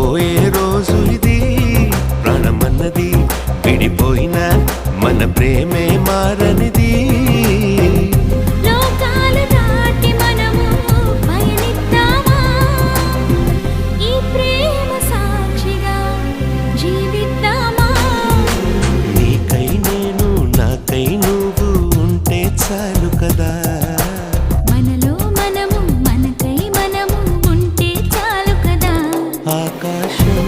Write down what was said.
పోయే రోజు ఇది, ప్రాణమన్నది విడిపోయిన మన ప్రేమే మారనిది. లోకాలు దాటి మనము పయనిద్దామా, ఈ ప్రేమ సాక్షిగా జీవిద్దామా. నీకై నేను నాకై నువ్వు ఉంటే చాలు కదా, మనలో మనము మనకై మనము ఉంటే చాలు కదా. ఆకాశం